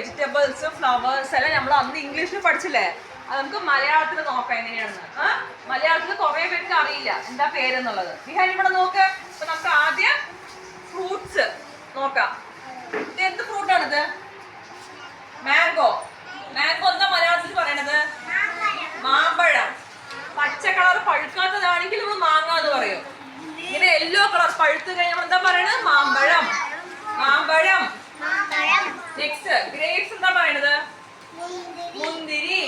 Vegetables flowers എല്ലാം നമ്മൾ അന്ന് ഇംഗ്ലീഷിൽ പഠിച്ചില്ലേ? അത് നമുക്ക് മലയാളത്തിൽ നോക്കാം എങ്ങനെയാണെന്ന്. മലയാളത്തിൽ കുറെ പേർക്ക് അറിയില്ല എന്താ പേരെന്നുള്ളത്. നിഹാൻ ഇവിടെ നോക്ക്. അപ്പൊ നമുക്ക് ആദ്യം ഫ്രൂട്ട്സ് നോക്കാം. ഇത് എന്ത് ഫ്രൂട്ടാണിത്? മാംഗോ. മാംഗോ എന്താ മലയാളത്തിൽ പറയണത്? മാമ്പഴം. പച്ച കളർ പഴുക്കാത്തതാണെങ്കിൽ നമ്മൾ മാങ്ങ എന്ന് പറയും. ഇങ്ങനെ യെല്ലോ കളർ പഴുത്ത് കഴിഞ്ഞാൽ എന്താ പറയണത്? മാമ്പഴം. മാമ്പഴം. നെക്സ്റ്റ് ഗ്രേപ്സ് എന്താ പറയണത്? മുന്തിരി.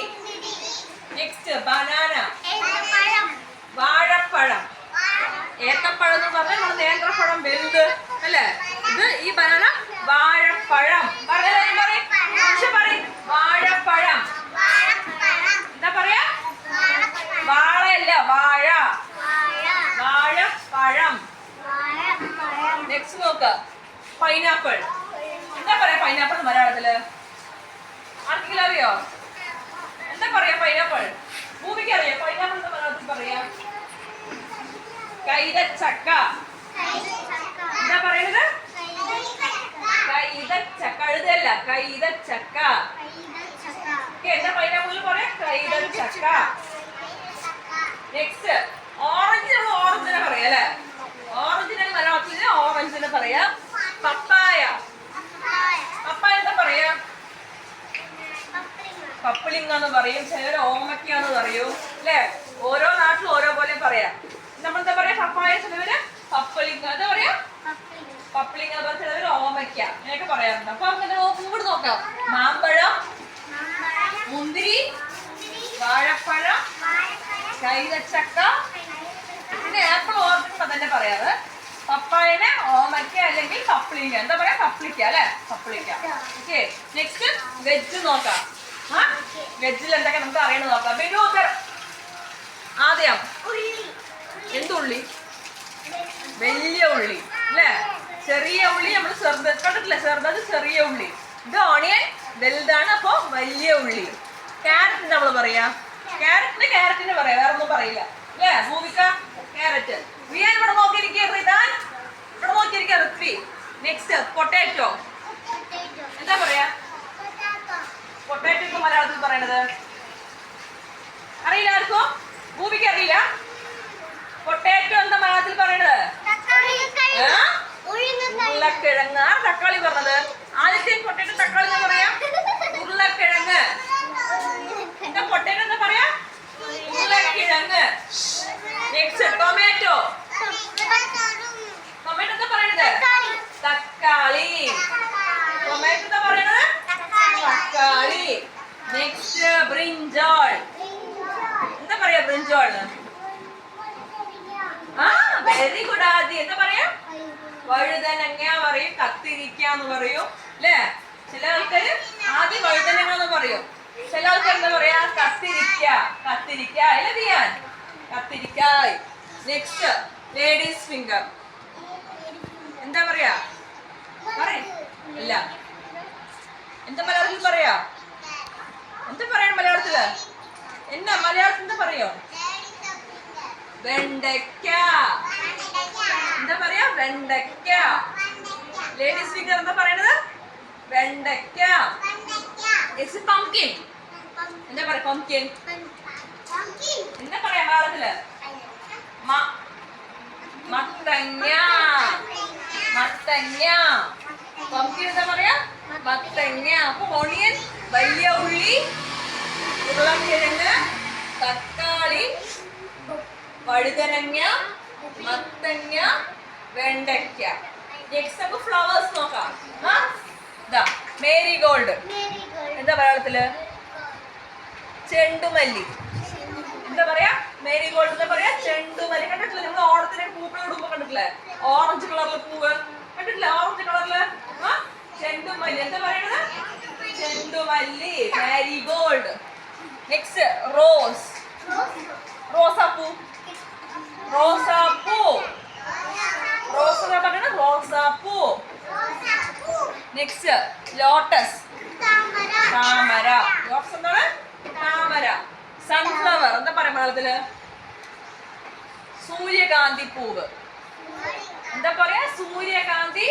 Next banana. വാഴപ്പഴം. ഏത്തപ്പഴം എന്ന് പറഞ്ഞാൽ നമ്മൾ നേന്ത്രപ്പഴം വലുത് അല്ലേ? ഇത് ഈ ബനാന വാഴപ്പഴം. വാഴപ്പഴം. എന്താ പറയാ? വാഴയല്ല, വാഴ. വാഴപ്പഴം. നെക്സ്റ്റ് നോക്ക, പൈനാപ്പിൾ. എന്താ പറയാ പൈനാപ്പിൾ മലയാളത്തില്? ആർക്കെങ്കിലും അറിയോ? എന്താ പറയാ പൈനാപ്പിൾ? ഭൂമിക്ക് അറിയാം പൈനാപ്പിൾ എന്താ മലയാളത്തിൽ പറയാ? കൈതച്ചക്ക. എന്താ പറയണത്? കൈതച്ചക്ക. കഴുതല്ല, കൈതച്ചക്ക. എന്താ പൈനാപ്പിൾ പറയാ? കൈതച്ചക്ക. Next orange. ഓറഞ്ചിനെ പറയാ അല്ലെ? ഓറഞ്ചിനെ മലയാളത്തില് ഓറഞ്ചിനെ പറയാ പപ്പായ. പപ്പായ എന്താ പറയാ? പപ്പിളിങ്ങ എന്ന് പറയും, ചിലര് ഓമയ്ക്കാന്ന് പറയും അല്ലെ? ഓരോ നാട്ടിലും ഓരോ പോലെ പറയാം. നമ്മളെന്താ പറയാ? പപ്പായ. ചിലവര് പപ്പിളിങ്ങ. എന്താ പറയാ? പപ്പിളിങ്ങ. ചിലവര് ഓമയ്ക്ക. അങ്ങനെയൊക്കെ പറയാറുണ്ട്. അപ്പൊ നമുക്ക് ഇവിടെ നോക്കാം. മാമ്പഴം, മുന്തിരി, വാഴപ്പഴം, കൈതച്ചക്ക, പിന്നെ ആപ്പിൾ ഓറഞ്ച് തന്നെ പറയാറ്. പപ്പായനെ ഓമയ്ക്ക അല്ലെങ്കിൽ പപ്പിളിക്ക. എന്താ പറയാ? പപ്പിളിക്ക അല്ലെ? പപ്പിളിക്ക. ഓക്കെ. നെക്സ്റ്റ് വെജ് നോക്കാം. വെജിൽ എന്തൊക്കെ നമുക്ക് അറിയണം നോക്കാം. ആദ്യം എന്തുള്ളി? വലിയ ഉള്ളി അല്ലേ? ചെറിയ ഉള്ളി നമ്മൾ കണ്ടിട്ടില്ല? ചെറുത് ചെറിയ ഉള്ളി. ഇത് ഓണിയൻ വലുതാണ്, അപ്പൊ വലിയ ഉള്ളി. ക്യാരറ്റ് നമ്മൾ പറയാ. ക്യാരറ്റിന് പറയാ, വേറെ ഒന്നും പറയില്ല അല്ലേ? ഭൂമിക്ക ക്യാരറ്റ്. വിയാൻ ഇവിടെ നോക്കിയിരിക്കുക. റിതാൻ ഇവിടെ നോക്കിയിരിക്കുക. ഋത്വി. Next potato. എന്താ പറയാ? പൊട്ടാറ്റോ മലയാളത്തിൽ പറയണത് അറിയില്ല ആർക്കും? ഭൂമിക്ക് അറിയില്ല? പൊട്ടാറ്റോ എന്താ മലയാളത്തിൽ പറയണത്? ഉരുളക്കിഴങ്ങ്. തക്കാളി പറഞ്ഞത് ആദ്യത്തെ പൊട്ടാറ്റോ തക്കാളി എന്താ പറയാ? ഉരുളക്കിഴങ്ങ്. എന്താ പൊട്ടാറ്റോ എന്താ പറയാ? ഉരുളക്കിഴങ്ങ്. Next tomato. ടൊമാറ്റോ എന്താ പറയണത്? തക്കാളി. ടൊമാറ്റോ എന്താ പറയണത്? തക്കാളി. നെക്സ്റ്റ് ബ്രിഞ്ചോൾ. എന്താ പറയാ ബ്രിഞ്ചോൾ? വെരി ഗുഡ് ആദി. എന്താ പറയാ? വഴുതനങ്ങ പറയും, കത്തിരിക്ക എന്ന് പറയും അല്ലേ? ചില ആൾക്കാര് ആദ്യം വഴുതനങ്ങ എന്ന് പറയും, ചില ആൾക്കാർ എന്താ പറയാ? കത്തിരിക്ക. കത്തിരിക്ക അല്ലേ ദിയാൻ? കത്തിരിക്കായ്. Next ladies finger. എന്താ പറയാ? ഇല്ല. എന്താ മലയാളത്തിൽ പറയാ? എന്താ പറയണം മലയാളത്തില്? എന്നാ മലയാളത്തിൽ എന്താ പറയോ? വെണ്ടയ്ക്ക. എന്താ പറയാ? വെണ്ടയ്ക്ക. ലേഡീസ് ഫിംഗർ എന്താ പറയണത്? വെണ്ടയ്ക്ക. പംകിൻ. എന്താ പറയാ? പംകിൻ. എന്താ പറയാ മലയാളത്തില്? മത്തങ്ങ. മത്തങ്ങ. പംകിൻ എന്താ പറയാ? മത്തങ്ങ. അപ്പൊ ഓണിയൻ വലിയ ഉള്ളി, ഉരുളക്കിഴങ്ങ്, തക്കാളി, വഴുതനങ്ങ, മത്തങ്ങ, വെണ്ടയ്ക്ക. നെക്സ്റ്റ് നമുക്ക് ഫ്ലവേഴ്സ് നോക്കാം. മേരിഗോൾഡ്. എന്താ മലയാളത്തില്? ചെണ്ടുമല്ലി. എന്താ പറയാ? മേരിഗോൾഡ് എന്താ പറയാ? ചെണ്ടുമല്ലി. കണ്ടിട്ടില്ലേ? നമ്മൾ ഓണത്തിന് പൂക്കൾ ഇടുമ്പോ കണ്ടിട്ടില്ലേ? ഓറഞ്ച് കളറിലെ പൂവ് കണ്ടിട്ടില്ലേ? ഓറഞ്ച് കളറില് ചെണ്ടുമല്ലി. എന്താ പറയണത്? ചെണ്ടുമല്ലി. മാരിഗോൾഡ്. Next rose. റോസാപ്പൂ. റോസാപ്പൂ. റോസ് എന്നാ പറയണത്? റോസാപ്പൂ. Next lotus. താമര. ലോട്ടസ് എന്താണ്? താമര. സൺഫ്ലവർ. എന്താ പറയാ മലയാളത്തില്? സൂര്യകാന്തി പൂവ്. എന്താ പറയാ? സൂര്യകാന്തി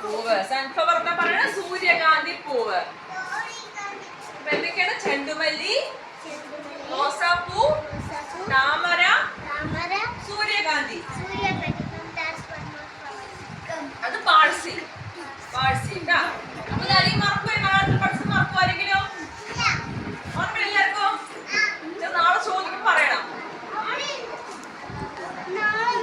പൂവ്. സൺഫ്ലവർ എന്താ പറയാ? പറയുന്നത് സൂര്യകാന്തി പൂവ്. അപ്പൊ എന്തൊക്കെയാണ്? ചെണ്ടുമല്ലി, റോസാപ്പൂ, താമര,